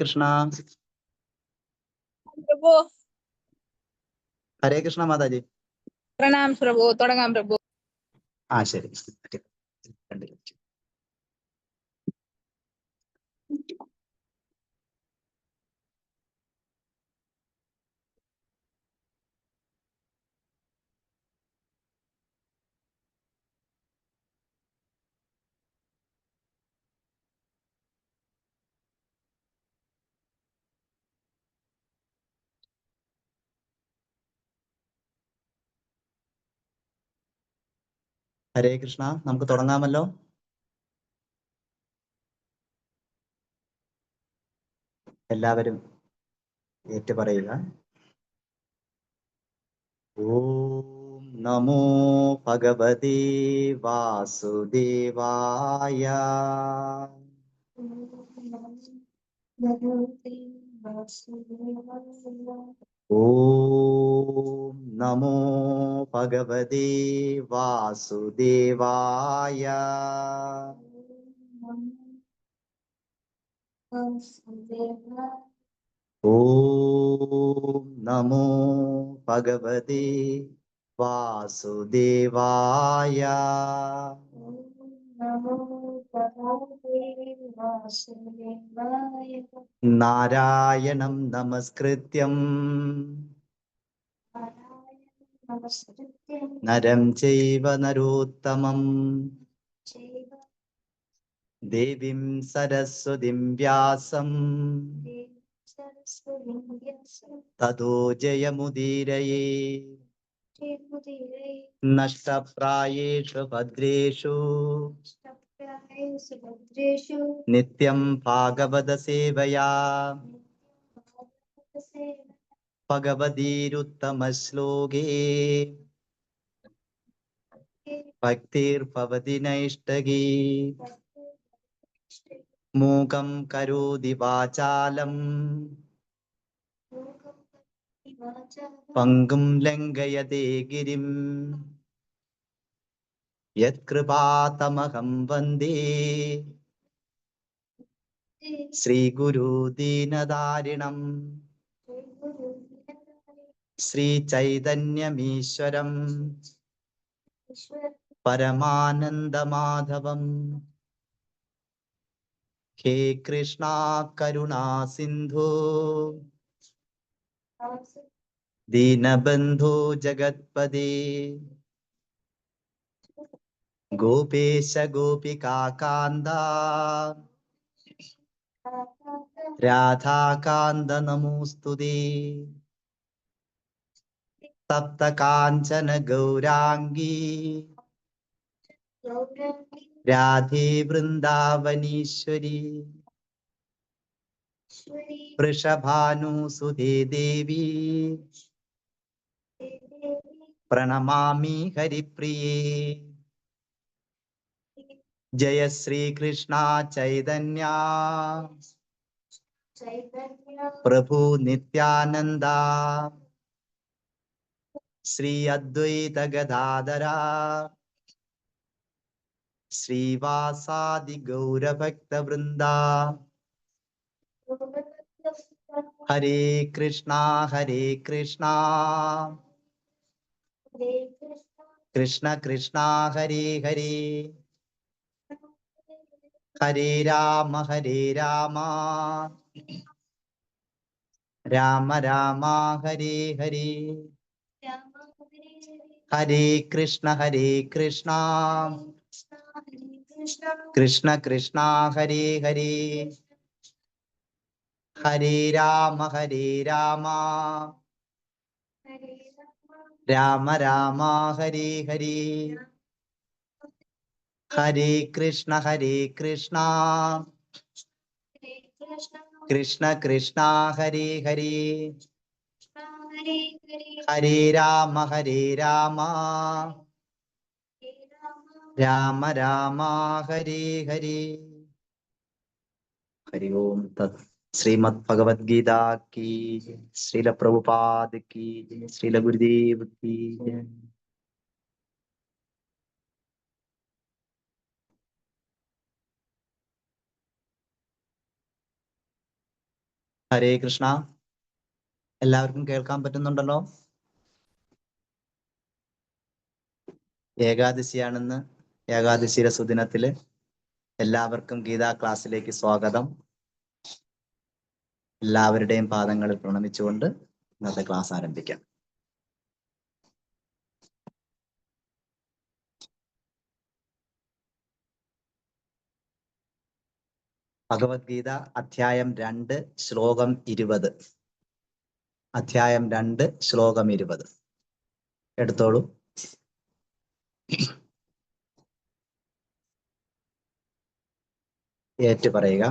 കൃഷ്ണ. പ്രഭു. ഹരേ കൃഷ്ണ മാതാജി. പ്രണാം പ്രഭു. തുടങ്ങാം പ്രഭു. ശരി. ഹരേ കൃഷ്ണ, നമുക്ക് തുടങ്ങാമല്ലോ. എല്ലാവരും ഏറ്റുപറയുക. ഓം നമോ ഭഗവതേ വാസുദേവായ. ഓം നമോ ഭഗവതേ വാസുദേവായ. ഓം നമോ ഭഗവതേ വാസുദേവായ. നാരായണം നമസ്കൃത്യം നരം ചൈവ നരോത്തമം ദേവീം സരസ്വതീം വ്യാസം തതോ ജയമുദീരയേ. നഷ്ടപ്രായേഷു ഭദ്രേഷു നിത്യം ഭാഗവത സേവയാ ഭഗവതീരുത്തമ ശ്ലോകേ ഭക്തിർഭവതി നൈഷ്ടകീ. മൂകം കരോതി വാചാലം പങ്കും ലംഘയതേ ഗിരിം യത്കൃപാതമഹം വന്ദേ ശ്രീഗുരു ദീനദാരിണം. ശ്രീചൈതന്യമീശ്വരം പരമാനന്ദമാധവം. ഹേ കൃഷ്ണ കരുണാ സിന്ധു ദീനബന്ധോ ജഗത്പദേ. ഗോപേശ ഗോപികാകാന്ത രാധാകാന്ത നമോസ്തുതേ. തപ്ത കാഞ്ചന ഗൗരാംഗീ രാധേ വൃന്ദാവനീശ്വരി. വൃഷഭാനുസുതേ ദേവി പ്രണമാമി ഹരിപ്രിയേ. ജയ ശ്രീകൃഷ്ണ ചൈതന്യ പ്രഭു നിത്യാനന്ദ. ശ്രീ അദ്വൈത ഗദാധര ശ്രീവാസാദി ഗൗരഭക്തവൃന്ദ. ഹരേ കൃഷ്ണ കൃഷ്ണ കൃഷ്ണ ഹരേ ഹരേ, ഹരേ രാമ രാമ രാമ ഹരേ ഹരേ. ഹരേ കൃഷ്ണ കൃഷ്ണ കൃഷ്ണ ഹരേ ഹരേ, ഹരേ രാമ രാമ രാമ ഹരേ ഹരേ. ഹരേ കൃഷ്ണ കൃഷ്ണ കൃഷ്ണ ഹരേ ഹരേ, ഹരേ രാമ രാമ രാമ ഹരേ ഹരേ. ഹരി ഓം തത്. ശ്രീമദ് ഭഗവത്ഗീത കി, ശ്രീല പ്രഭുപാദ് കി, ശ്രീല ഗുരുദേവ് കി. ഹരേ കൃഷ്ണ. എല്ലാവർക്കും കേൾക്കാൻ പറ്റുന്നുണ്ടല്ലോ? ഏകാദശിയാണെന്ന്. ഏകാദശിയുടെ സുദിനത്തില് എല്ലാവർക്കും ഗീതാ ക്ലാസ്സിലേക്ക് സ്വാഗതം. എല്ലാവരുടെയും പാദങ്ങളിൽ പ്രണമിച്ചുകൊണ്ട് ഇന്നത്തെ ക്ലാസ് ആരംഭിക്കാം. ഭഗവത്ഗീത അധ്യായം 2 ശ്ലോകം 20. അധ്യായം 2 ശ്ലോകം 20 എടുത്തോളൂ. ഏറ്റു പറയുക.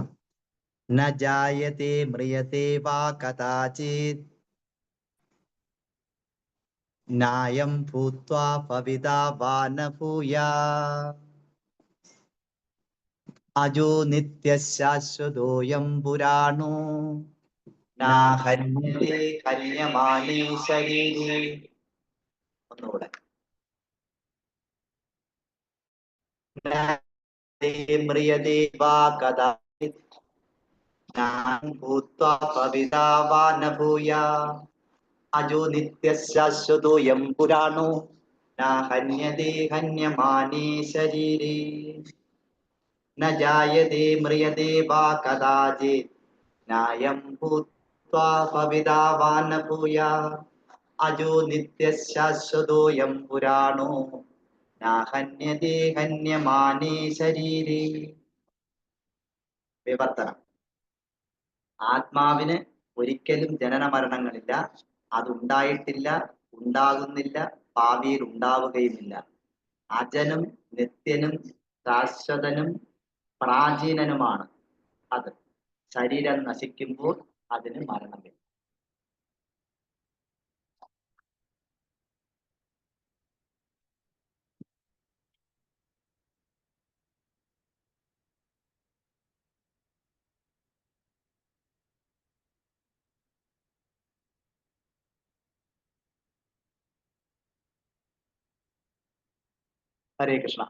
ന ജായതേ മ്രിയതേ വാ കദാചിത് നായം ഭൂത്വാ ഭവിതാ വാ ന ഭൂയാത് അജോ നിത്യശാശ്വതോയം പുരാണോ ന ഹന്യതേ ഹന്യമാനേ ശരീരേ. ഒന്നുകൂടെ. മ്രിയതേ വാ കദാചിത് നായം ഭൂത്വാ ഭവിതാ വാ ന ഭൂയാത് അജോ നിത്യശാശ്വതോയം പുരാണോ ന ഹന്യതേ ഹന്യമാനേ ശരീരേ. ന ജായതേ മ്രിയതേ വാ കദാചിത് നായം ഭൂത്വാ ഭവിതാ വാ ന ഭൂയാത് അജോ നിത്യശാശ്വതോയം പുരാണോ ന ഹന്യതേ ഹന്യമാനേ ശരീരേ. വിവർത്തനം. ആത്മാവിന് ഒരിക്കലും ജനന മരണങ്ങളില്ല. അതുണ്ടായിട്ടില്ല, ഉണ്ടാകുന്നില്ല, ഭാവിയിൽ ഉണ്ടാവുകയുമില്ല. അജനും നിത്യനും ശാശ്വതനും പ്രാചീനനുമാണ് അത്. ശരീരം നശിക്കുമ്പോൾ അതിന് മരണമില്ല. ഹരേ കൃഷ്ണ.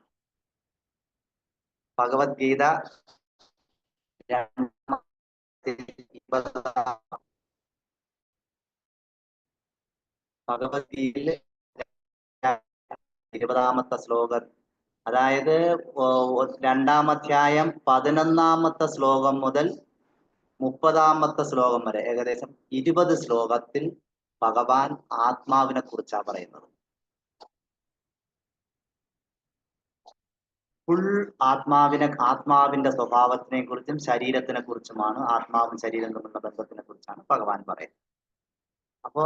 ഭഗവത്ഗീത ഭഗവത്ഗീതയിലെ 20ാമത്തെ ശ്ലോകം, അതായത് 2-ാം അധ്യായം 11ാമത്തെ ശ്ലോകം മുതൽ 30ാമത്തെ ശ്ലോകം വരെ ഏകദേശം 20 ശ്ലോകത്തിൽ ഭഗവാൻ ആത്മാവിനെ കുറിച്ചാണ് പറയുന്നത്. ഫുൾ ആത്മാവിന്റെ സ്വഭാവത്തിനെ കുറിച്ചും ശരീരത്തിനെ കുറിച്ചുമാണ്, ആത്മാവും ശരീരം തമ്മിലുള്ള ബന്ധത്തിനെ കുറിച്ചാണ് ഭഗവാൻ പറയുന്നത്. അപ്പോ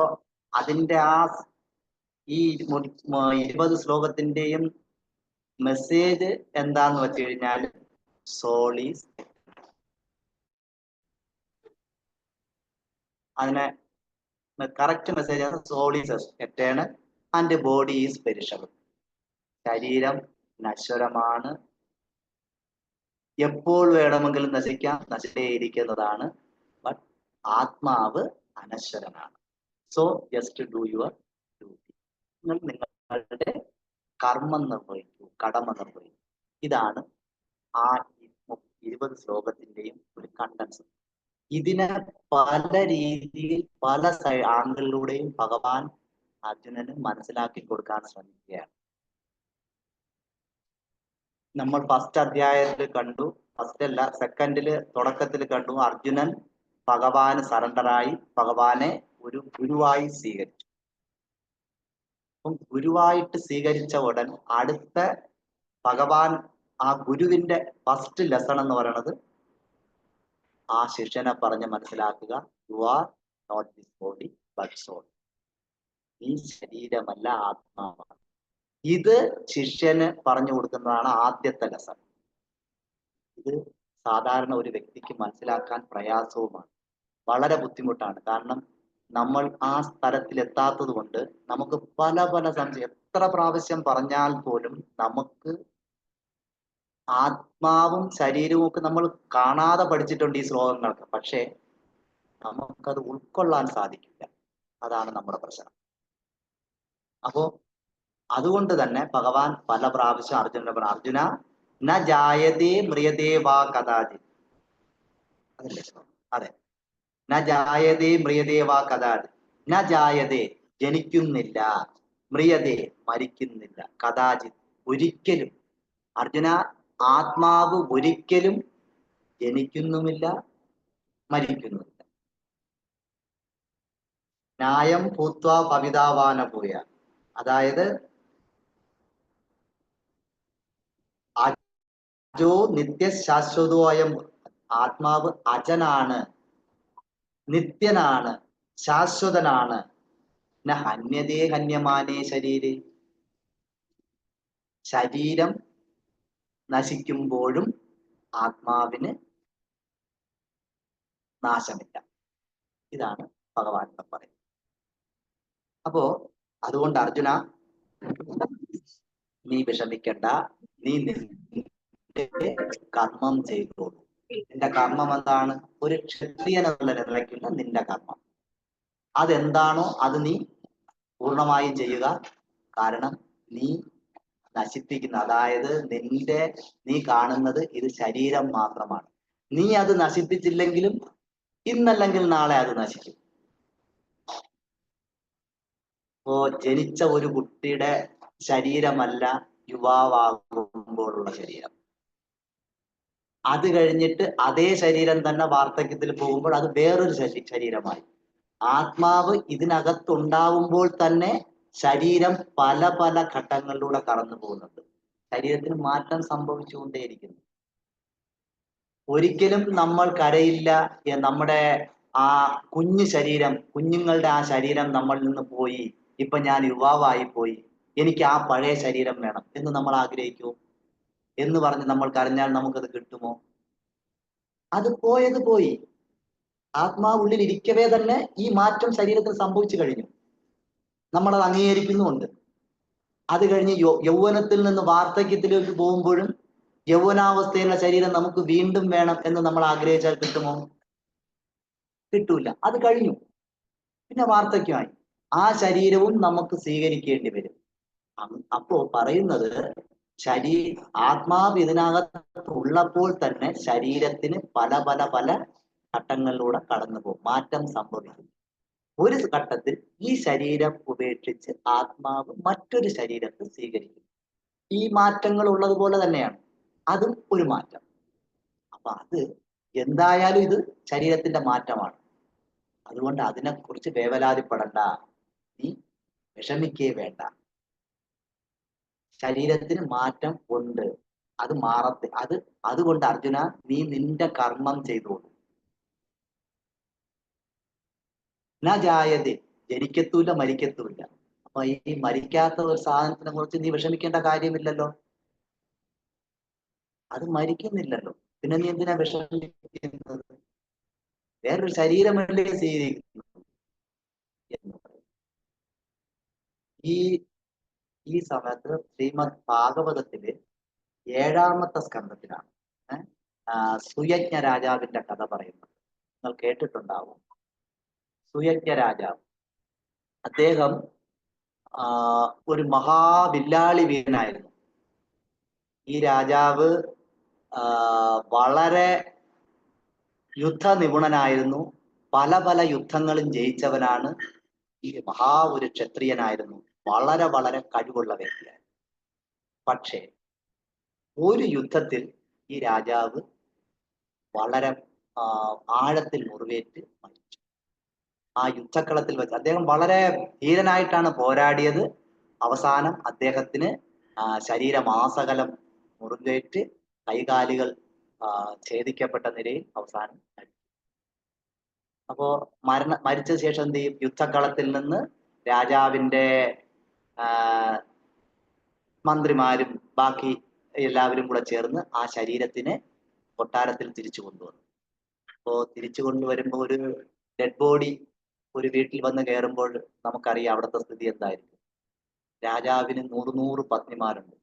അതിന്റെ ഈ 20 ശ്ലോകത്തിന്റെയും മെസ്സേജ് എന്താന്ന് വെച്ച് കഴിഞ്ഞാൽ സോൾ ഈസ്, അതിനെ കറക്റ്റ് മെസ്സേജ് ആണ് soul is eternal and body is perishable. ശരീരം നശ്വരമാണ്, എപ്പോൾ വേണമെങ്കിലും നശിക്കാം, നശിച്ചേയിരിക്കുന്നതാണ്. ബട്ട് ആത്മാവ് അനശ്വരനാണ്. So just do your duty. നിങ്ങൾ നിങ്ങളുടെ കർമ്മം നിർവഹിക്കൂ, കടമ നിർവഹിക്കൂ. ഇതാണ് ആ 20 ശ്ലോകത്തിന്റെയും ഒരു കണ്ടൻസ്. ഇതിനെ പല രീതിയിൽ പല ആംഗിളിലൂടെയും ഭഗവാൻ അർജുനന് മനസ്സിലാക്കി കൊടുക്കാൻ ശ്രമിക്കുകയാണ്. നമ്മൾ ഫസ്റ്റ് അധ്യായത്തിൽ കണ്ടു, ഫസ്റ്റ് അല്ല സെക്കൻഡില് തുടക്കത്തിൽ കണ്ടു, അർജുനൻ ഭഗവാന് സറണ്ടറായി ഭഗവാനെ ഒരു ഗുരുവായി സ്വീകരിച്ചു. അപ്പം ഗുരുവായിട്ട് സ്വീകരിച്ച ഉടൻ അടുത്ത ഭഗവാൻ ആ ഗുരുവിന്റെ ഫസ്റ്റ് ലെസൺ എന്ന് പറയുന്നത് ആ ശിഷ്യനെ പറഞ്ഞ് മനസ്സിലാക്കുക, you are not this body but soul. ഈ ശരീരമല്ല, ആത്മാവാണ്. ഇത് ശിഷ്യന് പറഞ്ഞു കൊടുക്കുന്നതാണ് ആദ്യത്തെ ലെസൺ. ഇത് സാധാരണ ഒരു വ്യക്തിക്ക് മനസ്സിലാക്കാൻ പ്രയാസവുമാണ്, വളരെ ബുദ്ധിമുട്ടാണ്. കാരണം നമ്മൾ ആ സ്ഥലത്തിൽ എത്താത്തത് കൊണ്ട് നമുക്ക് പല പല സംശയം, എത്ര പ്രാവശ്യം പറഞ്ഞാൽ പോലും നമുക്ക് ആത്മാവും ശരീരവും ഒക്കെ നമ്മൾ കാണാതെ പഠിച്ചിട്ടുണ്ട് ഈ ശ്ലോകങ്ങൾക്ക്, പക്ഷേ നമുക്കത് ഉൾക്കൊള്ളാൻ സാധിക്കില്ല. അതാണ് നമ്മുടെ പ്രശ്നം. അപ്പോ അതുകൊണ്ട് തന്നെ ഭഗവാൻ പല പ്രാവശ്യം അർജുനനെ പറഞ്ഞു, അർജുന ന ജായതേ മ്രിയതേ വാ കദാചിത്. അതല്ലേ? അതെ. ന ജായതേ മ്രിയതേ വാ കഥാത്. ന ജായതേ ജനിക്കുന്നില്ല, മ്രിയതേ മരിക്കുന്നില്ല, കഥാചിത് ഒരിക്കലും. അർജുന, ആത്മാവ് ഒരിക്കലും ജനിക്കുന്നുമില്ല, മരിക്കുന്നുമില്ല. ന്യായം ഭൂത്വ ഭവിതാവാന ഭൂയ, അതായത് അജോ നിത്യശാശ്വതോയം, ആത്മാവ് അജനാണ്, നിത്യനാണ്, ശാശ്വതനാണ്. ന ഹന്യതേ ഹന്യമാനേ ശരീരേ, ശരീരം നശിക്കുമ്പോഴും ആത്മാവിന് നാശമില്ല. ഇതാണ് ഭഗവാൻ പറയുന്നത്. അപ്പോ അതുകൊണ്ട് അർജുന, നീ വിഷമിക്കണ്ട, നീ നിന്റെ കർമ്മം ചെയ്തോളൂ. നിന്റെ കർമ്മം എന്താണ്? ഒരു ക്ഷത്രിയൻ എന്നുള്ള നിലയ്ക്കുള്ള നിന്റെ കർമ്മം അതെന്താണോ അത് നീ പൂർണ്ണമായും ചെയ്യുക. കാരണം നീ നശിപ്പിക്കുന്ന, അതായത് നീ കാണുന്നത് ഇത് ശരീരം മാത്രമാണ്. നീ അത് നശിപ്പിച്ചില്ലെങ്കിലും ഇന്നല്ലെങ്കിൽ നാളെ അത് നശിക്കും. ഇപ്പോ ജനിച്ച ഒരു കുട്ടിയുടെ ശരീരമല്ല യുവാവാകുമ്പോഴുള്ള ശരീരം. അത് കഴിഞ്ഞിട്ട് അതേ ശരീരം തന്നെ വാർദ്ധക്യത്തിൽ പോകുമ്പോൾ അത് വേറൊരു ശരീരമായി. ആത്മാവ് ഇതിനകത്തുണ്ടാവുമ്പോൾ തന്നെ ശരീരം പല പല ഘട്ടങ്ങളിലൂടെ കടന്നു പോകുന്നുണ്ട്. ശരീരത്തിന് മാറ്റം സംഭവിച്ചുകൊണ്ടേയിരിക്കുന്നു. ഒരിക്കലും നമ്മൾ കരയില്ല. നമ്മുടെ ആ കുഞ്ഞു ശരീരം, കുഞ്ഞുങ്ങളുടെ ആ ശരീരം നമ്മളിൽ നിന്ന് പോയി, ഇപ്പൊ ഞാൻ യുവാവായി പോയി, എനിക്ക് ആ പഴയ ശരീരം വേണം എന്ന് നമ്മൾ ആഗ്രഹിക്കുമോ? എന്ന് പറഞ്ഞ് നമ്മൾ കരഞ്ഞാൽ നമുക്കത് കിട്ടുമോ? അത് പോയത് പോയി. ആത്മാവുള്ളിൽ ഇരിക്കവേ തന്നെ ഈ മാറ്റം ശരീരത്തിൽ സംഭവിച്ചു കഴിഞ്ഞു. നമ്മളത് അംഗീകരിക്കുന്നുമുണ്ട്. അത് കഴിഞ്ഞ് യൗവനത്തിൽ നിന്ന് വാർദ്ധക്യത്തിലേക്ക് പോകുമ്പോഴും യൗവനാവസ്ഥയിലുള്ള ശരീരം നമുക്ക് വീണ്ടും വേണം എന്ന് നമ്മൾ ആഗ്രഹിച്ചാൽ കിട്ടുമോ? കിട്ടൂല. അത് കഴിഞ്ഞു. പിന്നെ വാർദ്ധക്യമായി. ആ ശരീരവും നമുക്ക് സ്വീകരിക്കേണ്ടി വരും. അപ്പോ പറയുന്നത്, ആത്മാവ് ഇതിനകത്ത് ഉള്ളപ്പോൾ തന്നെ ശരീരത്തിന് പല പല പല ഘട്ടങ്ങളിലൂടെ കടന്നു പോകും, മാറ്റം സംഭവിക്കും. ഒരു ഘട്ടത്തിൽ ഈ ശരീരം ഉപേക്ഷിച്ച് ആത്മാവ് മറ്റൊരു ശരീരത്തെ സ്വീകരിക്കും. ഈ മാറ്റങ്ങൾ ഉള്ളതുപോലെ തന്നെയാണ് അതും ഒരു മാറ്റം. അപ്പൊ അത് എന്തായാലും ഇത് ശരീരത്തിന്റെ മാറ്റമാണ്. അതുകൊണ്ട് അതിനെക്കുറിച്ച് വേവലാതിപ്പെടണ്ട, നീ വിഷമിക്കേ വേണ്ട. ശരീരത്തിന് മാറ്റം ഉണ്ട്, അത് അതുകൊണ്ട് അർജുന, നീ നിന്റെ കർമ്മം ചെയ്തോളൂ. ന ജായതേ, ജനിക്കത്തൂല്ല, മരിക്കത്തൂല്ല. അപ്പൊ ഈ മരിക്കാത്ത ഒരു സാധനത്തിനെ കുറിച്ച് നീ വിഷമിക്കേണ്ട കാര്യമില്ലല്ലോ. അത് മരിക്കുന്നില്ലല്ലോ, പിന്നെ നീ എന്തിനാ വിഷമിക്കുന്നത്? വേറൊരു ശരീരമല്ലേ സ്വീകരിക്കുന്നു എന്ന് പറയും. ഈ സമയത്ത് ശ്രീമദ് ഭാഗവതത്തില് 7ാമത്തെ സ്കന്ധത്തിലാണ് സുയജ്ഞ രാജാവിന്റെ കഥ പറയുന്നത്. നിങ്ങൾ കേട്ടിട്ടുണ്ടാവും. സുയജ്ഞ രാജാവ്, അദ്ദേഹം ഒരു മഹാവില്ലാളി വീരനായിരുന്നു. ഈ രാജാവ് വളരെ യുദ്ധ നിപുണനായിരുന്നു. പല പല യുദ്ധങ്ങളും ജയിച്ചവനാണ്. ഈ ഒരു ക്ഷത്രിയനായിരുന്നു. വളരെ വളരെ കഴിവുള്ള വ്യക്തിയായിരുന്നു. പക്ഷേ ഒരു യുദ്ധത്തിൽ ഈ രാജാവ് വളരെ ആഴത്തിൽ മുറിവേറ്റ് മരിച്ചു. ആ യുദ്ധക്കളത്തിൽ വെച്ച് അദ്ദേഹം വളരെ ധീരനായിട്ടാണ് പോരാടിയത്. അവസാനം അദ്ദേഹത്തിന് ശരീരമാസകലം മുറിവേറ്റ് കൈകാലുകൾ ഛേദിക്കപ്പെട്ട നിലയിൽ അവസാനം മരിച്ചു. അപ്പോ മരിച്ച ശേഷം എന്ത് ചെയ്യും? യുദ്ധക്കളത്തിൽ നിന്ന് രാജാവിന്റെ മന്ത്രിമാരും ബാക്കി എല്ലാവരും കൂടെ ചേർന്ന് ആ ശരീരത്തിനെ കൊട്ടാരത്തിൽ തിരിച്ചു കൊണ്ടുവന്നു. അപ്പോ തിരിച്ചു കൊണ്ടുവരുമ്പോൾ ഒരു ഡെഡ് ബോഡി ഒരു വീട്ടിൽ വന്ന് കയറുമ്പോൾ നമുക്കറിയാം അവിടുത്തെ സ്ഥിതി എന്തായിരിക്കും. രാജാവിന് 100 പത്നിമാരുണ്ട്.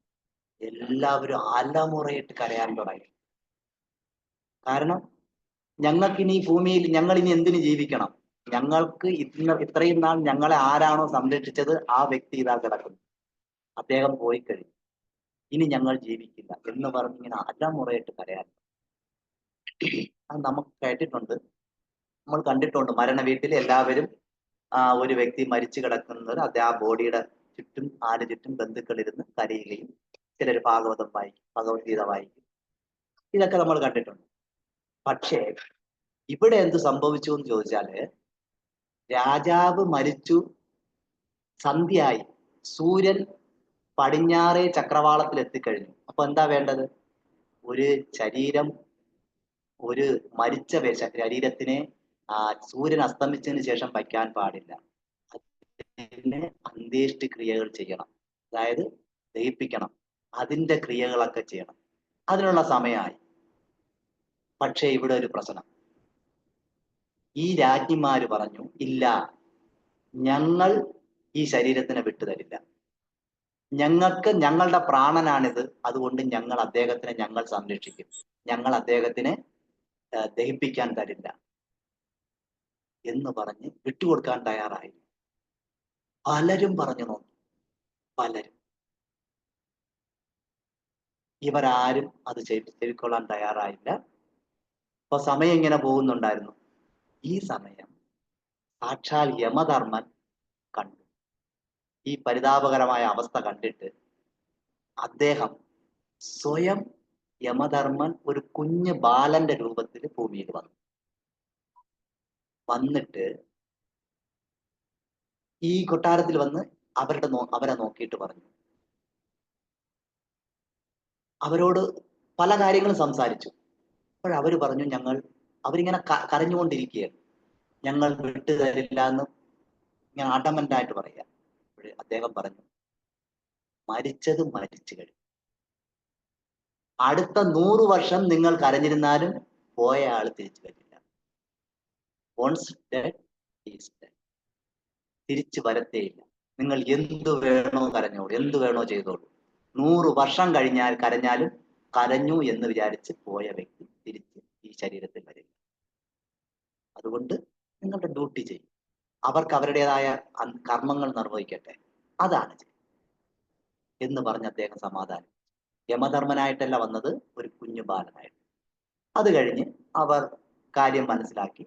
എല്ലാവരും അലമുറയിട്ട് കരയാൻ തുടങ്ങി. കാരണം ഞങ്ങൾക്കിനി ഭൂമിയിൽ ഞങ്ങൾ ഇനി എന്തിനു ജീവിക്കണം? ഞങ്ങൾക്ക് ഇത്രയും നാൾ ഞങ്ങളെ ആരാണോ സംരക്ഷിച്ചത് ആ വ്യക്തി ഇതാ കിടക്കുന്നു, അദ്ദേഹം പോയി കഴിഞ്ഞു, ഇനി ഞങ്ങൾ ജീവിക്കില്ല എന്ന് പറഞ്ഞിങ്ങനെ അലമുറയിട്ട് കരയാൻ. അത് നമുക്ക് കേട്ടിട്ടുണ്ട്. നമ്മൾ കണ്ടിട്ടുണ്ട് മരണ വീട്ടിൽ എല്ലാവരും ഒരു വ്യക്തി മരിച്ചു കിടക്കുന്നത് ആ ബോഡിയുടെ ചുറ്റും ചുറ്റും ബന്ധുക്കളിരുന്ന് കരയുകയും ചിലർ ഭാഗവതം വായിക്കും, ഭഗവത്ഗീത വായിക്കും. ഇതൊക്കെ നമ്മൾ കണ്ടിട്ടുണ്ട്. പക്ഷേ ഇവിടെ എന്ത് സംഭവിച്ചു എന്ന് ചോദിച്ചാല്, രാജാവ് മരിച്ചു, സന്ധ്യയായി, സൂര്യൻ പടിഞ്ഞാറേ ചക്രവാളത്തിൽ എത്തിക്കഴിഞ്ഞു. അപ്പൊ എന്താ വേണ്ടത്? ഒരു ശരീരം, ഒരു മരിച്ച ശരീരത്തിനെ സൂര്യൻ അസ്തമിച്ചതിന് ശേഷം വയ്ക്കാൻ പാടില്ല. അതിന് അന്ത്യേഷ്ടി ക്രിയകൾ ചെയ്യണം, അതായത് ദഹിപ്പിക്കണം, അതിന്റെ ക്രിയകളൊക്കെ ചെയ്യണം. അതിനുള്ള സമയമായി. പക്ഷേ ഇവിടെ ഒരു പ്രശ്നം. ഈ രാജ്ഞിമാര് പറഞ്ഞു, ഇല്ല, ഞങ്ങൾ ഈ ശരീരത്തിനെ വിട്ടുതരില്ല, ഞങ്ങൾക്ക് ഞങ്ങളുടെ പ്രാണനാണിത്, അതുകൊണ്ട് ഞങ്ങൾ സംരക്ഷിക്കും, ഞങ്ങൾ അദ്ദേഹത്തിനെ ദഹിപ്പിക്കാൻ തരില്ല എന്ന് പറഞ്ഞ് വിട്ടുകൊടുക്കാൻ തയ്യാറായി. പലരും പറഞ്ഞു നോക്കി, പലരും. ഇവരാരും അത് ചെവിക്കൊള്ളാൻ തയ്യാറായില്ല. അപ്പൊ സമയം ഇങ്ങനെ പോകുന്നുണ്ടായിരുന്നു. ഈ സമയം സാക്ഷാൽ യമധർമ്മൻ കണ്ടു. ഈ പരിതാപകരമായ അവസ്ഥ കണ്ടിട്ട് അദ്ദേഹം സ്വയം, യമധർമ്മൻ ഒരു കുഞ്ഞു ബാലന്റെ രൂപത്തിൽ ഭൂമിയിൽ വന്നിട്ട് ഈ കൊട്ടാരത്തിൽ വന്ന് അവരെ നോക്കിയിട്ട് പറഞ്ഞു, അവരോട് പല കാര്യങ്ങളും സംസാരിച്ചു. അപ്പോഴവര് പറഞ്ഞു, അവരിങ്ങനെ കരഞ്ഞുകൊണ്ടിരിക്കുകയാണ്, ഞങ്ങൾ വിട്ടു തരില്ല എന്ന് ഇങ്ങനെ അഡമന്റായിട്ട് പറയുക. അദ്ദേഹം പറഞ്ഞു, മരിച്ചത് മരിച്ചു കഴിഞ്ഞു, അടുത്ത 100 വർഷം നിങ്ങൾ കരഞ്ഞിരുന്നാലും പോയ ആള് തിരിച്ചു വരില്ല. Once dead is dead. തിരിച്ചു വരത്തേയില്ല. നിങ്ങൾ എന്തു വേണോ കരഞ്ഞോളൂ, എന്തു വേണോ ചെയ്തോളൂ. 100 വർഷം കരഞ്ഞാലും കരഞ്ഞു എന്ന് വിചാരിച്ച് പോയ വ്യക്തി തിരിച്ച് ഈ ശരീരത്തിൽ വരില്ല. അതുകൊണ്ട് നിങ്ങളുടെ ഡ്യൂട്ടി ചെയ്യും, അവർക്ക് അവരുടേതായ കർമ്മങ്ങൾ നിർവഹിക്കട്ടെ, അതാണ് എന്ന് പറഞ്ഞ് അദ്ദേഹം സമാധാനം. യമധർമ്മനായിട്ടല്ല വന്നത്, ഒരു കുഞ്ഞു ബാലനായിട്ട്. അത് കഴിഞ്ഞ് അവർ കാര്യം മനസ്സിലാക്കി,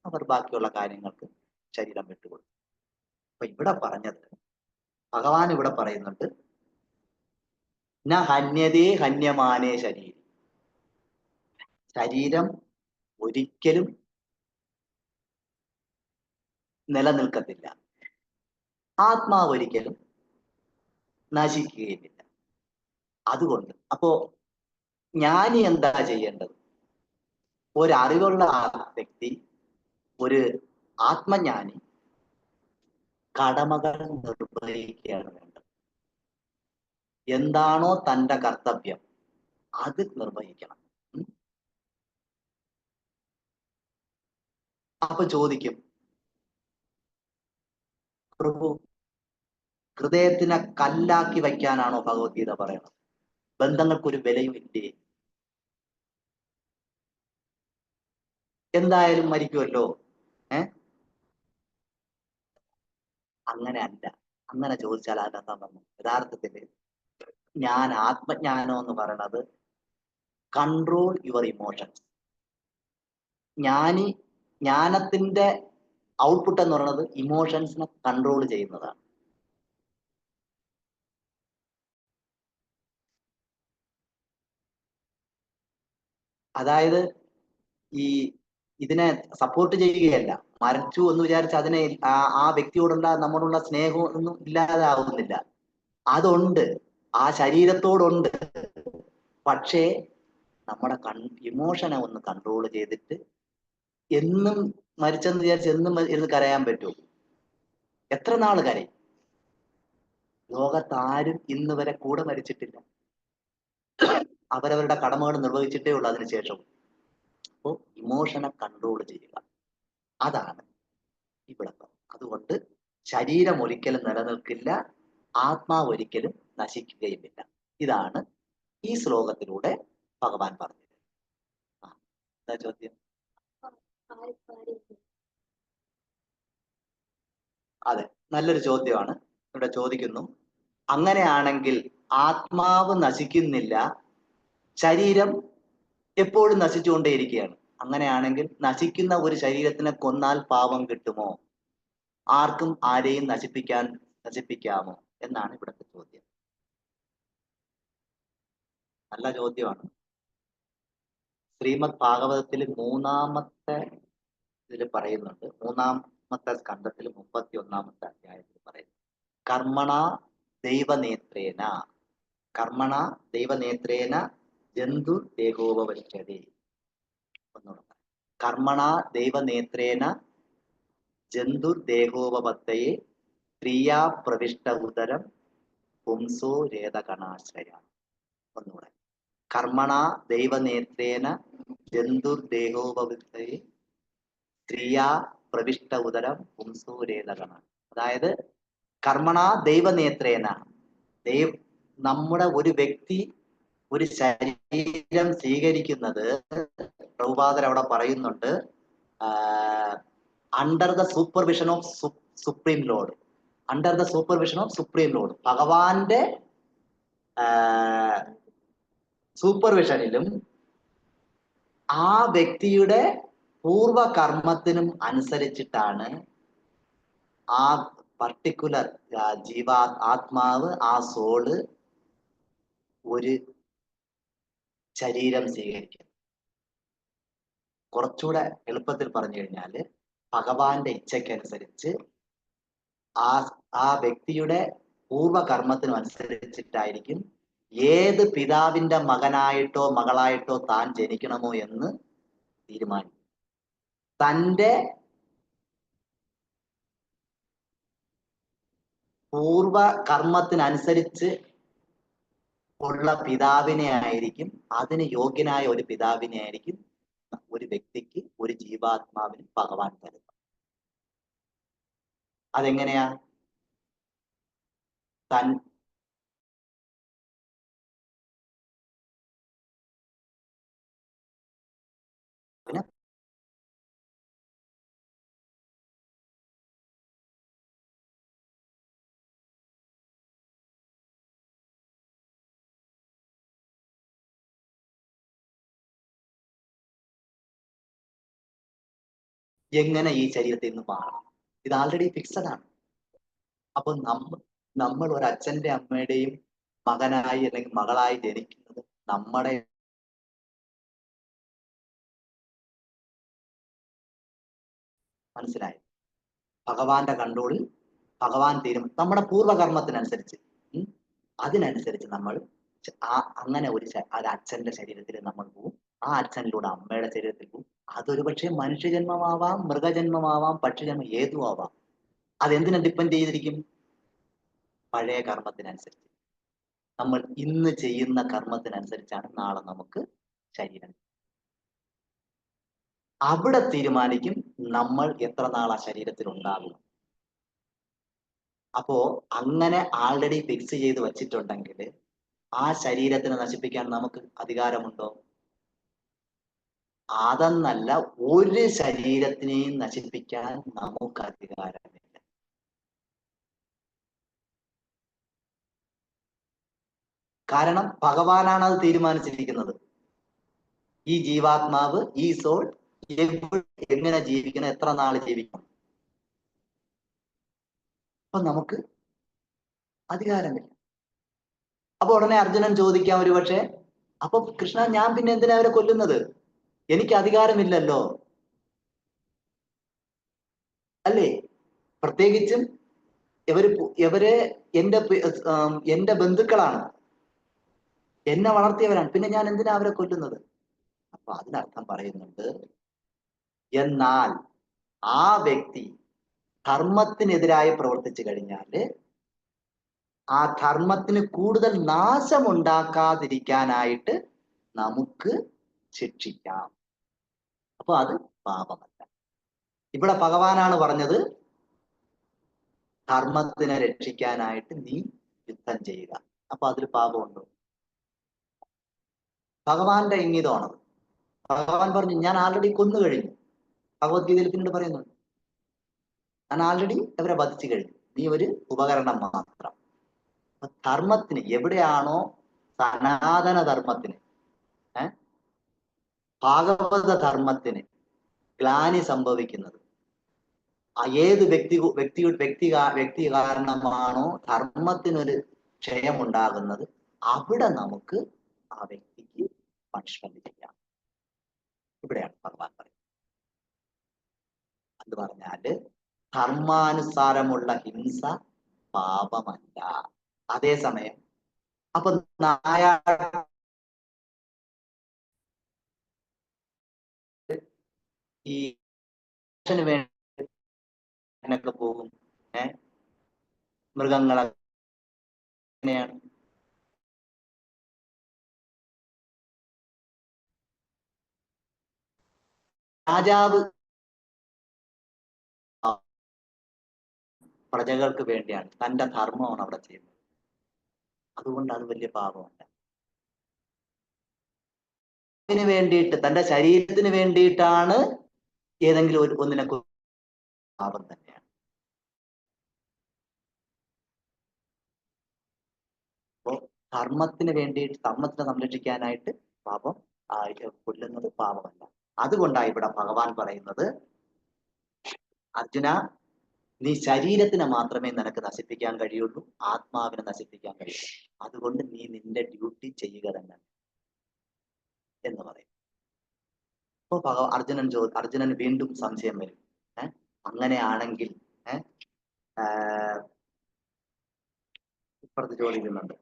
അവർ ബാക്കിയുള്ള കാര്യങ്ങൾക്ക് ശരീരം വിട്ടുകൊടുത്തു. അപ്പൊ ഇവിടെ പറഞ്ഞത്, ഭഗവാൻ ഇവിടെ പറയുന്നുണ്ട്, ന ഹന്യതേ ഹന്യമാനേ ശരീരം. ശരീരം ഒരിക്കലും നിലനിൽക്കത്തില്ല, ആത്മാവ് ഒരിക്കലും നശിക്കുകയില്ല. അതുകൊണ്ട് അപ്പോ ജ്ഞാനി എന്താ ചെയ്യേണ്ടത്? ഒരറിവുള്ള വ്യക്തി, ഒരു ആത്മജ്ഞാനി കടമകൾ നിർവഹിക്കുകയാണ് വേണ്ടത്. എന്താണോ തൻ്റെ കർത്തവ്യം അത് നിർവഹിക്കണം. അപ്പൊ ചോദിക്കും, പ്രഭു, ഹൃദയത്തിനെ കല്ലാക്കി വയ്ക്കാനാണോ ഭഗവത്ഗീത പറയണത്? ബന്ധങ്ങൾക്കൊരു വിലയും ഇല്ലേ? എന്തായാലും മരിക്കുമല്ലോ. അങ്ങനെ അല്ല. അങ്ങനെ ചോദിച്ചാൽ അതിനകത്താ പറഞ്ഞു, യഥാർത്ഥത്തില് ആത്മജ്ഞാനം എന്ന് പറയണത് കൺട്രോൾ യുവർ ഇമോഷൻസ്. ജ്ഞാനത്തിന്റെ ഔട്ട്പുട്ട് എന്ന് പറയുന്നത് ഇമോഷൻസിനെ കൺട്രോൾ ചെയ്യുന്നതാണ്. അതായത് ഇതിനെ സപ്പോർട്ട് ചെയ്യുകയല്ല, മരിച്ചു എന്ന് വിചാരിച്ച് അതിനെ ആ വ്യക്തിയോടുള്ള നമ്മളുള്ള സ്നേഹവും ഒന്നും ഇല്ലാതാവുന്നില്ല. അതുണ്ട്, ആ ശരീരത്തോടുണ്ട്. പക്ഷേ നമ്മുടെ ഇമോഷനെ ഒന്ന് കൺട്രോൾ ചെയ്തിട്ട്, എന്നും മരിച്ചെന്ന് വിചാരിച്ച് എന്നും ഇരുന്ന് കരയാൻ പറ്റുമോ? എത്ര നാൾ കരയും? ലോകത്താരും ഇന്ന് വരെ കൂടെ മരിച്ചിട്ടില്ല. അവരവരുടെ കടമകൾ നിർവഹിച്ചിട്ടേ ഉള്ളൂ അതിനുശേഷം. അപ്പോൾ ഇമോഷനെ കൺട്രോൾ ചെയ്യുക, അതാണ് ഇവിടെ. അതുകൊണ്ട് ശരീരം ഒരിക്കലും നിലനിൽക്കില്ല, ആത്മാവ് ഒരിക്കലും നശിക്കുകയുമില്ല. ഇതാണ് ഈ ശ്ലോകത്തിലൂടെ ഭഗവാൻ പറഞ്ഞത്. എന്താ ചോദ്യം? അതെ, നല്ലൊരു ചോദ്യമാണ് ഇവിടെ ചോദിക്കുന്നു. അങ്ങനെയാണെങ്കിൽ ആത്മാവ് നശിക്കുന്നില്ല, ശരീരം എപ്പോഴും നശിച്ചുകൊണ്ടേയിരിക്കുകയാണ്. അങ്ങനെയാണെങ്കിൽ നശിക്കുന്ന ഒരു ശരീരത്തിനെ കൊന്നാൽ പാപം കിട്ടുമോ? ആർക്കും ആരെയും നശിപ്പിക്കാമോ എന്നാണ് ഇവിടുത്തെ ചോദ്യം. നല്ല ചോദ്യമാണ്. ശ്രീമദ് ഭാഗവതത്തിൽ 3-ാമത്തെ ഇതിൽ പറയുന്നുണ്ട്, 3-ാമത്തെ സ്കന്ധത്തിൽ 31-ാമത്തെ അധ്യായത്തിൽ പറയുന്നു, കർമ്മണ ദൈവനേത്രേന ജന്തു ദേഹോപവശ്യതേ. ഒന്നുകൂടെ, കർമ്മണ ദൈവനേത്രേന ജന്തുർദേഹോപത്തയെ ക്രിയാ പ്രവിഷ്ട ഉദരം പുംസോ രേതകണാശ്രയ. ഒന്നുകൂടെ, കർമ്മണ ദൈവനേത്രേന ജന്തുർദേഹോപത്തയെ ക്രിയാ പ്രവിഷ്ട ഉദരം പുംസോ രേതകണ. അതായത് കർമ്മണ ദൈവനേത്രേന, നമ്മുടെ ഒരു വ്യക്തി ഒരു ശരീരം സ്വീകരിക്കുന്നത്, പ്രഭുപാദർ അവിടെ പറയുന്നുണ്ട്, under the supervision of supreme Lord. Under the supervision of supreme Lord, ഭഗവാന്റെ സൂപ്പർവിഷനിലും ആ വ്യക്തിയുടെ പൂർവകർമ്മത്തിനും അനുസരിച്ചിട്ടാണ് ആ പർട്ടിക്കുലർ ആത്മാവ്, ആ സോള് ഒരു ശരീരം സ്വീകരിക്കുന്നത്. കുറച്ചുകൂടെ എളുപ്പത്തിൽ പറഞ്ഞു കഴിഞ്ഞാല്, ഭഗവാന്റെ ഇച്ഛയ്ക്കനുസരിച്ച് ആ വ്യക്തിയുടെ പൂർവകർമ്മത്തിനും അനുസരിച്ചിട്ടായിരിക്കും ഏത് പിതാവിന്റെ മകനായിട്ടോ മകളായിട്ടോ താൻ ജനിക്കണമോ എന്ന് തീരുമാനിക്കും. തൻ്റെ പൂർവകർമ്മത്തിനനുസരിച്ച് ഉള്ള പിതാവിനെ ആയിരിക്കും, അതിന് യോഗ്യനായ ഒരു പിതാവിനെ ആയിരിക്കും ഒരു വ്യക്തിക്ക്, ഒരു ജീവാത്മാവിന് ഭഗവാൻ തരുന്നത്. അതെങ്ങനെയാ? എങ്ങനെ ഈ ശരീരത്തിൽ നിന്ന് മാറണം? ഇത് ആൾറെഡി ഫിക്സഡ് ആണ്. അപ്പൊ നമ്മൾ ഒരു അച്ഛന്റെ അമ്മയുടെയും മകനായി അല്ലെങ്കിൽ മകളായി ജനിക്കുന്നത് നമ്മുടെ മനസ്സിലായി, ഭഗവാന്റെ കൺട്രോളിൽ ഭഗവാൻ നമ്മുടെ പൂർവകർമ്മത്തിനനുസരിച്ച് അതിനനുസരിച്ച് നമ്മൾ അങ്ങനെ ഒരു അച്ഛന്റെ ശരീരത്തിൽ നമ്മൾ പോവും. ആ അച്ഛനിലൂടെ അമ്മയുടെ ശരീരത്തിൽ പോവും. അതൊരു പക്ഷേ മനുഷ്യജന്മമാവാം, മൃഗജന്മമാവാം, പക്ഷിജന്മം, ഏതും ആവാം. അതെന്തിനെ ഡിപ്പെൻഡ് ചെയ്തിരിക്കും? പഴയ കർമ്മത്തിനനുസരിച്ച്. നമ്മൾ ഇന്ന് ചെയ്യുന്ന കർമ്മത്തിനനുസരിച്ചാണ് നാളെ നമുക്ക് ശരീരം. അവിടെ തീരുമാനിക്കും നമ്മൾ എത്ര നാൾ ആ ശരീരത്തിൽ ഉണ്ടാകും. അപ്പോ അങ്ങനെ ആൾറെഡി ഫിക്സ് ചെയ്ത് വച്ചിട്ടുണ്ടെങ്കിൽ ആ ശരീരത്തിനെ നശിപ്പിക്കാൻ നമുക്ക് അധികാരമുണ്ടോ? അതെന്നല്ല, ഒരു ശരീരത്തിനെയും നശിപ്പിക്കാൻ നമുക്ക് അധികാരമില്ല. കാരണം ഭഗവാനാണ് അത് തീരുമാനിച്ചിരിക്കുന്നത്. ഈ ജീവാത്മാവ്, ഈ സോൾ എങ്ങനെ ജീവിക്കണം, എത്ര നാൾ ജീവിക്കണം, അപ്പൊ നമുക്ക് അധികാരമില്ല. അപ്പൊ ഉടനെ അർജുനൻ ചോദിക്കാം ഒരു പക്ഷെ, അപ്പൊ കൃഷ്ണ, ഞാൻ പിന്നെ എന്തിനാ അവരെ കൊല്ലുന്നത്? എനിക്ക് അധികാരമില്ലല്ലോ അല്ലേ? പ്രത്യേകിച്ചും ഇവര് എന്റെ ബന്ധുക്കളാണ്, എന്നെ വളർത്തിയവരാണ്, പിന്നെ ഞാൻ എന്തിനാ അവരെ കൊല്ലുന്നത്? അപ്പൊ അതിനർത്ഥം പറയുന്നുണ്ട്, എന്നാൽ ആ വ്യക്തി ധർമ്മത്തിനെതിരായി പ്രവർത്തിച്ചു കഴിഞ്ഞാല് ആ ധർമ്മത്തിന് കൂടുതൽ നാശമുണ്ടാക്കാതിരിക്കാനായിട്ട് നമുക്ക് ശിക്ഷിക്കാം. അപ്പൊ അത് പാപമല്ല. ഇവിടെ ഭഗവാനാണ് പറഞ്ഞത്, ധർമ്മത്തിനെ രക്ഷിക്കാനായിട്ട് നീ യുദ്ധം ചെയ്യുക. അപ്പൊ അതിൽ പാപമുണ്ടോ? ഭഗവാന്റെ ഇംഗിതമാണത്. ഭഗവാൻ പറഞ്ഞു, ഞാൻ ആൾറെഡി കൊന്നു കഴിഞ്ഞു. ഭഗവത്ഗീതയിൽ പിന്നീട് പറയുന്നുണ്ട്, ഞാൻ ആൾറെഡി അവരെ വധിച്ചു കഴിഞ്ഞു, നീ ഒരു ഉപകരണം മാത്രം. ധർമ്മത്തിന് എവിടെയാണോ, സനാതന ധർമ്മത്തിന് ഭാഗവത ധർമ്മത്തിന് ഗ്ലാനി സംഭവിക്കുന്നത് ഏത് വ്യക്തി കാരണമാണോ ധർമ്മത്തിനൊരു ക്ഷയമുണ്ടാകുന്നത്, അവിടെ നമുക്ക് ആ വ്യക്തിക്ക് പണിഷ്മെന്റ് ചെയ്യാം. ഇവിടെയാണ് ഭഗവാൻ പറയുന്നത്. എന്ന് പറഞ്ഞാല് ധർമാനുസാരമുള്ള ഹിംസ പാപമല്ല. അതേസമയം അപ്പൊ ഈ വേണ്ടിയൊക്കെ പോകും. മൃഗങ്ങളെ എങ്ങനെയാണ്? രാജാവ് പ്രജകൾക്ക് വേണ്ടിയാണ്, തന്റെ ധർമ്മമാണ് അവിടെ ചെയ്യുന്നത്. അതുകൊണ്ട് അത് വലിയ പാപമല്ല. അതിന് വേണ്ടിയിട്ട്, തന്റെ ശരീരത്തിന് വേണ്ടിയിട്ടാണ് ഏതെങ്കിലും ഒന്നിനെ പാപം തന്നെയാണ്. അപ്പോ ധർമ്മത്തിന് വേണ്ടിയിട്ട്, ധർമ്മത്തിനെ സംരക്ഷിക്കാനായിട്ട് പാപം കൊല്ലുന്നത് പാപമല്ല. അതുകൊണ്ടാണ് ഇവിടെ ഭഗവാൻ പറയുന്നത്, അർജുന, നീ ശരീരത്തിനെ മാത്രമേ നിനക്ക് നശിപ്പിക്കാൻ കഴിയുള്ളൂ, ആത്മാവിനെ നശിപ്പിക്കാൻ കഴിയുള്ളൂ. അതുകൊണ്ട് നീ നിന്റെ ഡ്യൂട്ടി ചെയ്യുക തന്നെ എന്ന് പറയും. അപ്പൊ അർജുനൻ വീണ്ടും സംശയം വരും. അങ്ങനെയാണെങ്കിൽ ഇപ്പുറത്ത് ചോദിക്കുന്നുണ്ട്,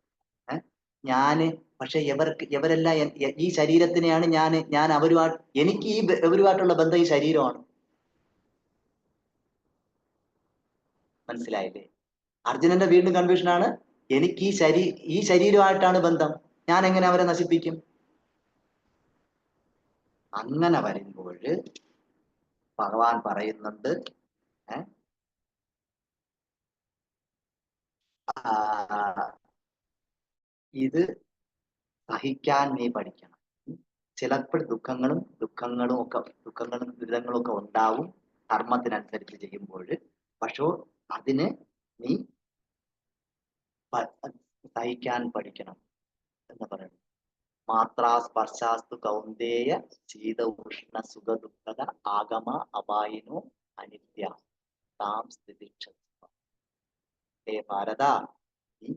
പക്ഷെ ഇവരെല്ലാം ഈ ശരീരത്തിനെയാണ് ഞാൻ അവരുമായിട്ട്, എനിക്ക് ഇവരുമായിട്ടുള്ള ബന്ധം ഈ ശരീരമാണ്. മനസ്സിലായില്ലേ? അർജുനന്റെ വീണ്ടും കൺഫ്യൂഷനാണ്. എനിക്ക് ഈ ശരീരമായിട്ടാണ് ബന്ധം, ഞാൻ എങ്ങനെ അവരെ നശിപ്പിക്കും? അങ്ങനെ വരുമ്പോൾ ഭഗവാൻ പറയുന്നുണ്ട്, ഇത് സഹിക്കാൻ നീ പഠിക്കണം. ചിലപ്പോൾ ദുരിതങ്ങളും ഒക്കെ ഉണ്ടാവും ധർമ്മത്തിനനുസരിച്ച് ചെയ്യുമ്പോൾ. പക്ഷേ അതിന് നീ സഹിക്കാൻ പഠിക്കണം എന്ന് പറയുന്നു. മാത്രാ സ്പർശാസ്തു കൗന്ദേയ ശീത ഉഷ്ണ സുഖ ദുഃഖത ആഗമ അപായിനോ അനിത്യ താം സ്ഥിതിക്ഷ. ഭാരത, നീ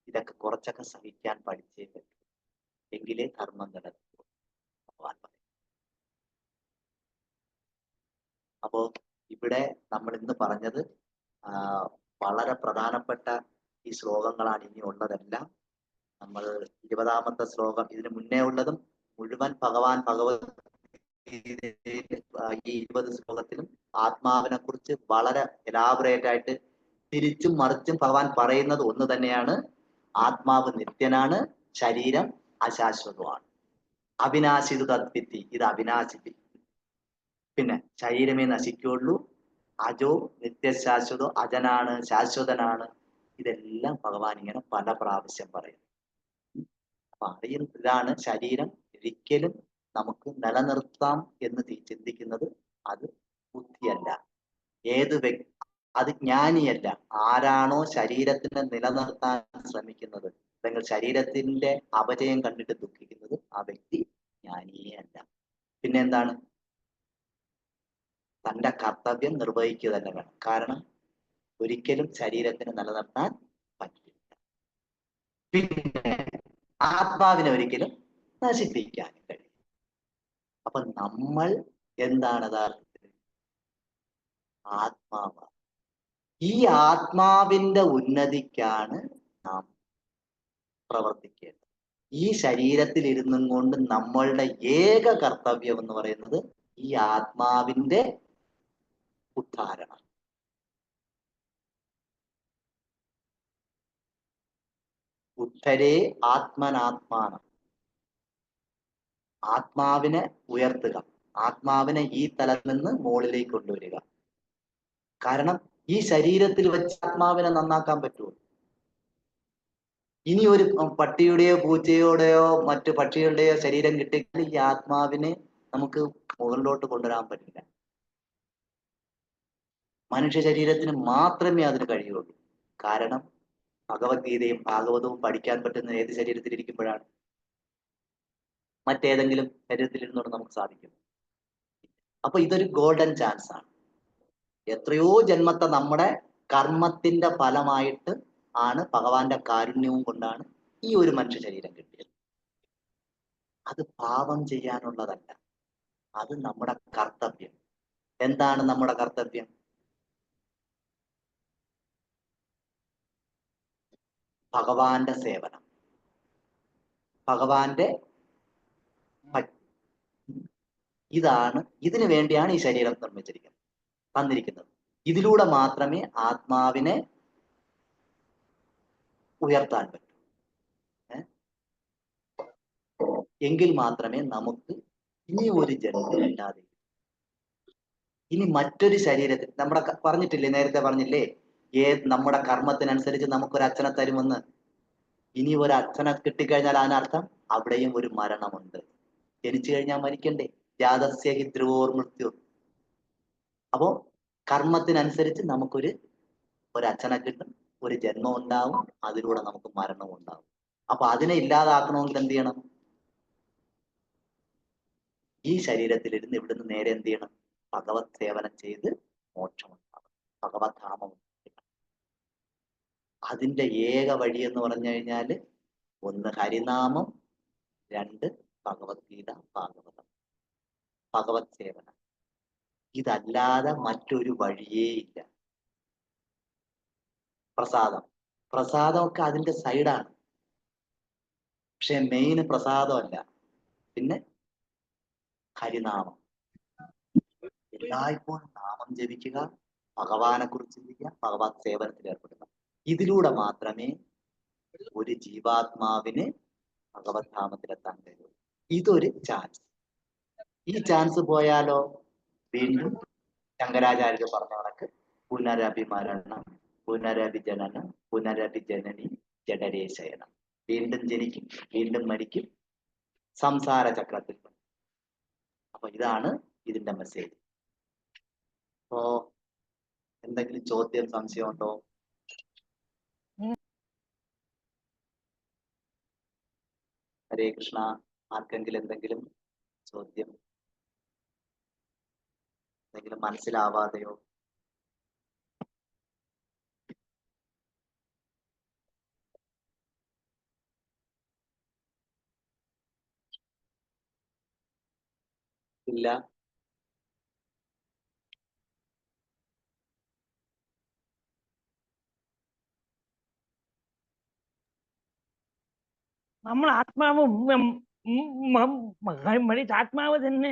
ഇതൊക്കെ കുറച്ചൊക്കെ സഹിക്കാൻ പഠിച്ചേ പറ്റൂ, എങ്കിലേ ധർമ്മം നിലനിൽക്കൂ. ഭഗവാൻ പറയും. അപ്പോ ഇവിടെ നമ്മൾ ഇന്ന് പറഞ്ഞത് വളരെ പ്രധാനപ്പെട്ട ഈ ശ്ലോകങ്ങളാണ്. ഇനി ഉള്ളതെല്ലാം നമ്മൾ 20ാമത്തെ ശ്ലോകം, ഇതിനു മുന്നേ ഉള്ളതും മുഴുവൻ ഭഗവാൻ ഈ 20 ശ്ലോകത്തിലും ആത്മാവിനെ കുറിച്ച് വളരെ എലാബറേറ്റ് ആയിട്ട് തിരിച്ചും മറിച്ചും ഭഗവാൻ പറയുന്നത് ഒന്ന് തന്നെയാണ്. ആത്മാവ് നിത്യനാണ്, ശരീരം അശാശ്വതമാണ്. അവിനാശിതു തദ്വിത്തി, ഇത് അവിനാശി. പിന്നെ ശരീരമേ നശിക്കുള്ളൂ, അജോ നിത്യശാശ്വതോ, അജനാണ്, ശാശ്വതനാണ്. ഇതെല്ലാം ഭഗവാൻ ഇങ്ങനെ പല പ്രാവശ്യം പറയും. അപ്പൊ ഇതാണ് ശരീരം ഒരിക്കലും നമുക്ക് നിലനിർത്താം എന്ന് ചിന്തിക്കുന്നത്. അത് ബുദ്ധിയല്ല, അത് ജ്ഞാനിയല്ല. ആരാണോ ശരീരത്തിനെ നിലനിർത്താൻ ശ്രമിക്കുന്നത്, അല്ലെങ്കിൽ ശരീരത്തിന്റെ അപജയം കണ്ടിട്ട് ദുഃഖിക്കുന്നത്, ആ വ്യക്തി ജ്ഞാനിയേ അല്ല. പിന്നെ എന്താണ്? തന്റെ കർത്തവ്യം നിർവഹിക്കുക തന്നെ വേണം. കാരണം ഒരിക്കലും ശരീരത്തിന് നിലനിർത്താൻ പറ്റില്ല. പിന്നെ ആത്മാവിനെ ഒരിക്കലും നശിപ്പിക്കാൻ കഴിയും. അപ്പൊ നമ്മൾ എന്താണ് യഥാർത്ഥത്തിൽ? ആത്മാവ്. ഈ ആത്മാവിന്റെ ഉന്നതിക്കാണ് നാം പ്രവർത്തിക്കേണ്ടത്. ഈ ശരീരത്തിൽ ഇരുന്നും കൊണ്ട് നമ്മളുടെ ഏക കർത്തവ്യം എന്ന് പറയുന്നത് ഈ ആത്മാവിന്റെ ഉദ്ധാരണം. ഉദ്ധരേ ആത്മനാത്മാനം. ആത്മാവിനെ ഉയർത്തുക, ആത്മാവിനെ ഈ തലത്തിൽ നിന്ന് മുകളിലേക്ക് കൊണ്ടുവരിക. കാരണം ഈ ശരീരത്തിൽ വെച്ച് ആത്മാവിനെ നന്നാക്കാൻ പറ്റുമോ? ഇനി ഒരു പട്ടിയുടെയോ പൂച്ചയുടെയോ മറ്റു പക്ഷികളുടെയോ ശരീരം കിട്ടിയാൽ ഈ ആത്മാവിനെ നമുക്ക് മുകളിലോട്ട് കൊണ്ടുവരാൻ പറ്റില്ല. മനുഷ്യ ശരീരത്തിന് മാത്രമേ അതിന് കഴിയുള്ളൂ. കാരണം ഭഗവത്ഗീതയും ഭാഗവതവും പഠിക്കാൻ പറ്റുന്ന ഏത് ശരീരത്തിലിരിക്കുമ്പോഴാണ്? മറ്റേതെങ്കിലും ശരീരത്തിൽ ഇരുന്നുകൊണ്ട് നമുക്ക് സാധിക്കും. അപ്പൊ ഇതൊരു ഗോൾഡൻ ചാൻസ് ആണ്. എത്രയോ ജന്മത്തെ നമ്മുടെ കർമ്മത്തിന്റെ ഫലമായിട്ട് ആണ് ഭഗവാന്റെ കാരുണ്യവും കൊണ്ടാണ് ഈ ഒരു മനുഷ്യ ശരീരം കിട്ടിയത്. അത് പാപം ചെയ്യാനുള്ളതല്ല, അത് നമ്മുടെ കർത്തവ്യം. എന്താണ് നമ്മുടെ കർത്തവ്യം? ഭഗവാന്റെ സേവനം, ഭഗവാന്റെ ഇതാണ്. ഇതിനു വേണ്ടിയാണ് ഈ ശരീരം നിർമ്മിച്ചിരിക്കുന്നത്, തന്നിരിക്കുന്നത്. ഇതിലൂടെ മാത്രമേ ആത്മാവിനെ ഉയർത്താൻ പറ്റൂ. എങ്കിൽ മാത്രമേ നമുക്ക് ഇനി ഒരു ജന്മം ഇല്ലാതെ, ഇനി മറ്റൊരു ശരീരത്തിൽ നമ്മുടെ പറഞ്ഞിട്ടില്ലേ, നേരത്തെ പറഞ്ഞില്ലേ, നമ്മുടെ കർമ്മത്തിനനുസരിച്ച് നമുക്കൊരു അച്ഛനെ തരുമെന്ന്. ഇനി ഒരു അച്ഛനെ കിട്ടിക്കഴിഞ്ഞാൽ അതിനർത്ഥം അവിടെയും ഒരു മരണമുണ്ട്. ജനിച്ചു കഴിഞ്ഞാൽ മരിക്കണ്ടേ? ജാതസ്യ ഹി ധ്രുവോർ മൃത്യു. അപ്പോ കർമ്മത്തിനനുസരിച്ച് നമുക്കൊരു അച്ഛനെ കിട്ടും, ഒരു ജന്മം ഉണ്ടാവും, അതിലൂടെ നമുക്ക് മരണവും ഉണ്ടാവും. അപ്പൊ അതിനെ ഇല്ലാതാക്കണമെങ്കിൽ എന്ത് ചെയ്യണം? ഈ ശരീരത്തിലിരുന്ന് ഇവിടുന്ന് നേരെ എന്ത് ചെയ്യണം? ഭഗവത് സേവനം ചെയ്ത് മോക്ഷമുണ്ടാവും, ഭഗവത് ധാമം. അതിന്റെ ഏക വഴി എന്ന് പറഞ്ഞു കഴിഞ്ഞാല് ഒന്ന് ഹരിനാമം, രണ്ട് ഭഗവത്ഗീത, ഭാഗവതം, ഭഗവത് സേവനം. ഇതല്ലാതെ മറ്റൊരു വഴിയേ ഇല്ല. പ്രസാദമൊക്കെ അതിന്റെ സൈഡാണ്, പക്ഷെ മെയിൻ പ്രസാദമല്ല. പിന്നെ ഹരിനാമം. എല്ലായ്പ്പോഴും നാമം ജപിക്കുക, ഭഗവാനെ കുറിച്ച് ചിന്തിക്കുക, ഭഗവത് സേവനത്തിൽ ഏർപ്പെടുക. ഇതിലൂടെ മാത്രമേ ഒരു ജീവാത്മാവിന് ഭഗവത് ധാമത്തിലെത്താൻ കഴിയൂ. ഇതൊരു ചാൻസ്. ഈ ചാൻസ് പോയാലോ വീണ്ടും ശങ്കരാചാര്യർ പറഞ്ഞ കണക്ക് പുനരഭിമരണം, പുനരഭിജനനം, പുനരഭിജനനി, ജഡരേശയനം. വീണ്ടും ജനിക്കും, വീണ്ടും മരിക്കും, സംസാര ചക്രത്തിൽ. അപ്പൊ ഇതാണ് ഇതിന്റെ മെസ്സേജ്. അപ്പോ എന്തെങ്കിലും ചോദ്യം, സംശയം ഉണ്ടോ? ഹരേ കൃഷ്ണ. ആർക്കെങ്കിലും എന്തെങ്കിലും ചോദ്യം, എന്തെങ്കിലും മനസ്സിലാവാതെയോ? ഇല്ല. നമ്മൾ ആത്മാവ് ആത്മാവ് തന്നെ.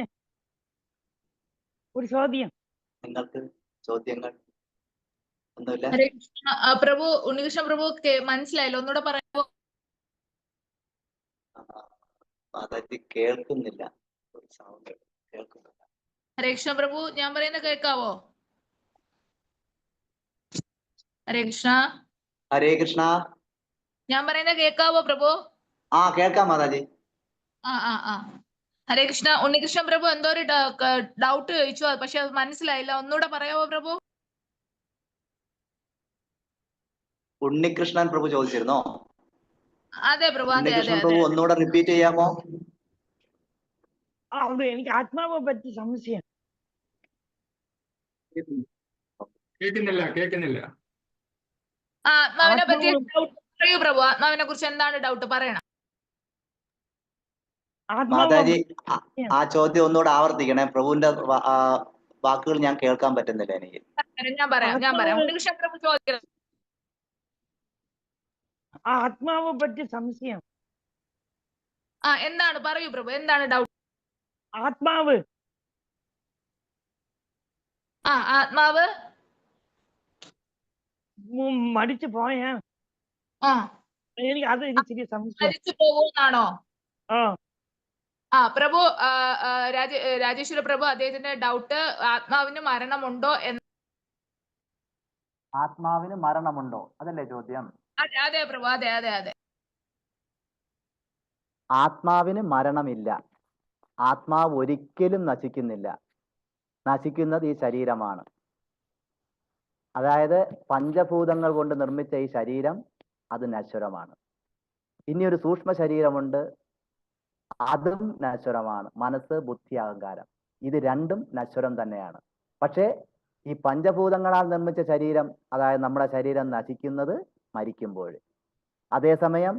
ഒരു ചോദ്യം. നിങ്ങൾക്ക് ചോദ്യങ്ങൾ ഒന്നുമില്ല? ഹരേ കൃഷ്ണ. പ്രഭു, ഉണ്ണികൃഷ്ണ പ്രഭു മനസ്സിലായില്ല, ഒന്നുകൂടെ പറയാമോ? അതായത് കേൾക്കുന്നില്ല, സൗണ്ട് കേൾക്കുന്നില്ല. ഹരേ കൃഷ്ണ പ്രഭു, ഞാൻ പറയുന്നത് കേൾക്കാവോ? ഹരേ കൃഷ്ണ. ഹരേ കൃഷ്ണ. ഞാൻ പറയുന്നത് കേൾക്കാവോ പ്രഭു? കേൾക്കാം മാതാജി. ഹരേ കൃഷ്ണ. ഉണ്ണികൃഷ്ണ പ്രഭു എന്തോ ഒരു ഡൗട്ട് ചോദിച്ചു, പക്ഷെ അത് മനസ്സിലായില്ല, ഒന്നുകൂടെ പറയാവോ പ്രഭു? ഉണ്ണികൃഷ്ണൻ പ്രഭു ചോദിച്ചിരുന്നോ? അതെ പ്രഭു, അതെ അതെ ഉണ്ണികൃഷ്ണൻ അതെ. പ്രഭു ഒന്നുകൂടെ റിപ്പീറ്റ് ചെയ്യാമോ? എനിക്ക് ആത്മാവിനെ പറ്റി സംശയം. കേൾക്കുന്നില്ല. ആത്മാവിനെ പറ്റി ഡൗട്ട് പറയൂ പ്രഭു. ആത്മാവിനെ കുറിച്ച് എന്താണ് ഡൗട്ട്? പറയണം മാതാജി. ആ ചോദ്യം ഒന്നുകൂടെ ആവർത്തിക്കണേ. പ്രഭുവിന്റെ വാക്കുകൾ ഞാൻ കേൾക്കാൻ പറ്റുന്നില്ല എനിക്ക്. ഞാൻ പറയാം. ഉണ്ണികൃഷ്ണ പ്രഭു ചോദിക്കണം. ആത്മാവിനെ പറ്റി സംശയം. എന്താണ്? പറയൂ പ്രഭു, എന്താണ് ഡൗട്ട്? ആത്മാവ് ആത്മാവ് മരിച്ചു പോയ എനിക്ക് അത് ഇച്ചിരി സംശയം. മരിച്ചു പോകുന്നാണോ? പ്രഭു, രാജേശ്വര പ്രഭു, അദ്ദേഹത്തിന്റെ ഡൗട്ട് ആത്മാവിന് മരണമുണ്ടോ എന്ന്. ആത്മാവിന് മരണമുണ്ടോ, അതല്ലേ ചോദ്യം? അതെ പ്രഭു, അതെ അതെ അതെ. ആത്മാവിന് മരണമില്ല. ആത്മാവ് ഒരിക്കലും നശിക്കുന്നില്ല. നശിക്കുന്നത് ഈ ശരീരമാണ്. അതായത് പഞ്ചഭൂതങ്ങൾ കൊണ്ട് നിർമ്മിച്ച ഈ ശരീരം അത് നശ്വരമാണ്. ഇനി ഒരു സൂക്ഷ്മ ശരീരമുണ്ട്, അതും നശ്വരമാണ്. മനസ്സ്, ബുദ്ധി, അഹങ്കാരം ഇത് രണ്ടും നശ്വരം തന്നെയാണ്. പക്ഷേ ഈ പഞ്ചഭൂതങ്ങളാൽ നിർമ്മിച്ച ശരീരം, അതായത് നമ്മുടെ ശരീരം നശിക്കുന്നത് മരിക്കുമ്പോൾ. അതേസമയം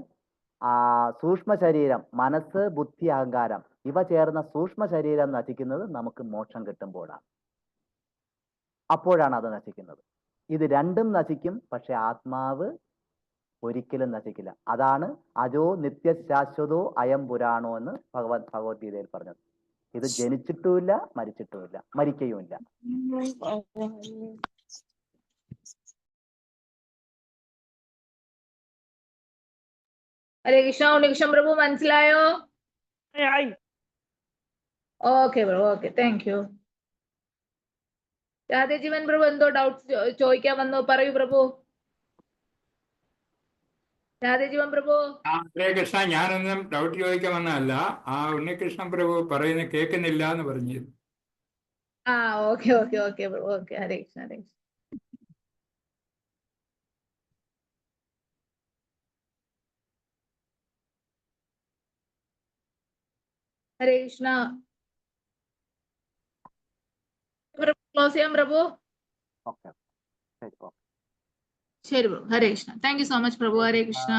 സൂക്ഷ്മ ശരീരം, മനസ്സ്, ബുദ്ധി, അഹങ്കാരം ഇവ ചേർന്ന സൂക്ഷ്മ ശരീരം നശിക്കുന്നത് നമുക്ക് മോക്ഷം കിട്ടുമ്പോഴാണ്. അപ്പോഴാണ് അത് നശിക്കുന്നത്. ഇത് രണ്ടും നശിക്കും, പക്ഷെ ആത്മാവ് ഒരിക്കലും നശിക്കില്ല. അതാണ് അജോ നിത്യശാശ്വതോ അയം പുരാണോ എന്ന് ഭഗവത്ഗീതയിൽ പറഞ്ഞത്. ഇത് ജനിച്ചിട്ടുമില്ല, മരിച്ചിട്ടുമില്ല, മരിക്കുകയുമില്ല. ഹരേ കൃഷ്ണ. ഉണ്ണികൃഷ്ണൻ പ്രഭു മനസ്സിലായോ? Okay bro, okay, thank you. Radhejeevan പ്രഭു എന്തോ ഡൗട്ട് ചോദിക്കാൻ വന്നു, പറയൂ പ്രഭു. രാധേജീവൻ പ്രഭു. ഹരേ കൃഷ്ണ, ഞാനൊന്നും ഡൗട്ട് ചോദിക്കാൻ വന്നതല്ല. ആ ഉണ്ണികൃഷ്ണൻ പ്രഭു പറയുന്നത് കേൾക്കുന്നില്ല എന്ന് പറഞ്ഞിരുന്നു. Okay okay okay bro, okay. Hare Krishna, Hare Krishna. Hare Krishna. Close ചെയ്യാം പ്രഭു. ഓക്കെ, ശരി പ്രഭു. Hare Krishna. Thank you so much പ്രഭു. ഹരേ കൃഷ്ണ.